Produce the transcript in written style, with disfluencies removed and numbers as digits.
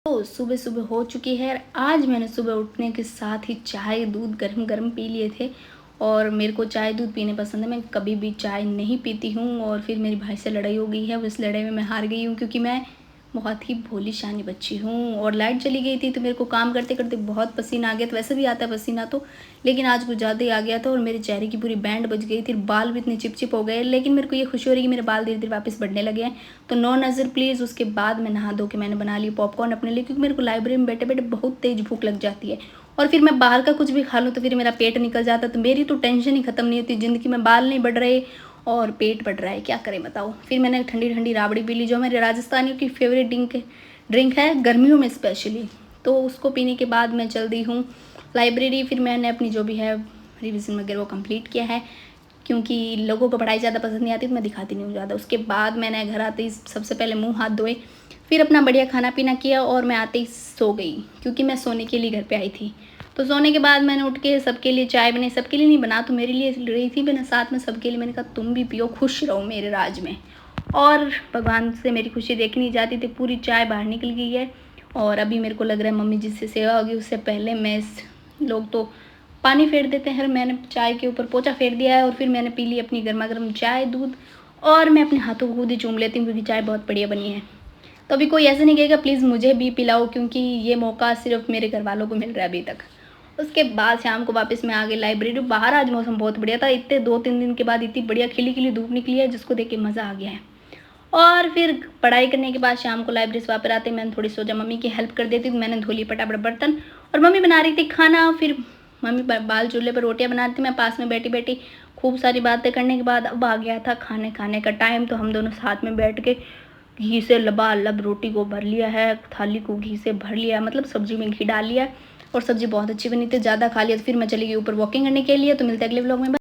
तो सुबह सुबह हो चुकी है। आज मैंने सुबह उठने के साथ ही चाय दूध गरम गरम पी लिए थे। और मेरे को चाय दूध पीने पसंद है, मैं कभी भी चाय नहीं पीती हूँ। और फिर मेरी भाई से लड़ाई हो गई है, उस लड़ाई में मैं हार गई हूँ क्योंकि मैं बहुत ही भोली शानी बच्ची हूँ। और लाइट चली गई थी तो मेरे को काम करते करते बहुत पसीना आ गया था। वैसे भी आता है पसीना तो, लेकिन आज कुछ ज़्यादा ही आ गया था और मेरे चेहरे की पूरी बैंड बज गई थी। बाल भी इतने चिपचिप हो गए, लेकिन मेरे को ये खुशी हो रही है कि मेरे बाल धीरे धीरे वापस बढ़ने लगे हैं। तो नो नज़र प्लीज़। उसके बाद मैं नहा धो के मैंने बना ली पॉपकॉर्न अपने लिए, क्योंकि मेरे को लाइब्रेरी में बैठे बैठे बहुत तेज़ भूख लग जाती है। और फिर मैं बाहर का कुछ भी खा लूँ तो फिर मेरा पेट निकल जाता है। तो मेरी तो टेंशन ही ख़त्म नहीं होती ज़िंदगी में। बाल नहीं बढ़ रहे और पेट बढ़ रहा है, क्या करें बताओ। फिर मैंने ठंडी ठंडी राबड़ी पी ली, जो मेरे राजस्थानियों की फेवरेट ड्रिंक है गर्मियों में स्पेशली। तो उसको पीने के बाद मैं चल दी हूँ लाइब्रेरी। फिर मैंने अपनी जो भी है रिविज़न वगैरह वो कंप्लीट किया है, क्योंकि लोगों को पढ़ाई ज़्यादा पसंद नहीं आती तो मैं दिखाती नहीं हूँ ज़्यादा। उसके बाद मैंने घर आते ही सबसे पहले मुँह हाथ धोए, फिर अपना बढ़िया खाना पीना किया और मैं आते ही सो गई, क्योंकि मैं सोने के लिए घर पे आई थी। तो सोने के बाद मैंने उठ के सबके लिए चाय बनाई। सबके लिए नहीं बना तो मेरे लिए रही थी, मैंने साथ में सबके लिए मैंने कहा तुम भी पियो, खुश रहो मेरे राज में। और भगवान से मेरी खुशी देखनी नहीं जाती थी। पूरी चाय बाहर निकल गई है और अभी मेरे को लग रहा है मम्मी जिससे सेवा होगी उससे पहले मैं लोग तो पानी फेर देते हैं, मैंने चाय के ऊपर पोछा फेर दिया है। और फिर मैंने पी ली अपनी गर्मा गर्म चाय दूध, और मैं अपने हाथों को खुद ही चूम लेती हूँ क्योंकि चाय बहुत बढ़िया बनी है। तो अभी कोई ऐसे नहीं कहेगा प्लीज़ मुझे भी पिलाओ, क्योंकि ये मौका सिर्फ मेरे घर वालों को मिल रहा है अभी तक। उसके बाद शाम को वापस मैं आ गई लाइब्रेरी। बाहर आज मौसम बहुत बढ़िया था, इतने 2-3 दिन के बाद इतनी बढ़िया खिली खिली धूप निकली है जिसको देख के मज़ा आ गया है। और फिर पढ़ाई करने के बाद शाम को लाइब्रेरी से वापस आते मैंने थोड़ी सोचा मम्मी की हेल्प कर देती, तो मैंने धो ली फटाफट बर्तन। और मम्मी बना रही थी खाना, फिर मम्मी बाल चूल्हे पर रोटियां बना रही थी, मैं पास में बैठी बैठी खूब सारी बातें करने के बाद अब आ गया था खाने का टाइम। तो हम दोनों साथ में बैठ के घी से लबालब रोटी को भर लिया है, थाली को घी से भर लिया, मतलब सब्जी में घी डाल लिया। और सब्जी बहुत अच्छी बनी थी, ज़्यादा खा लिया। तो फिर मैं चली गई ऊपर वॉकिंग करने के लिए। तो मिलते अगले व्लॉग में।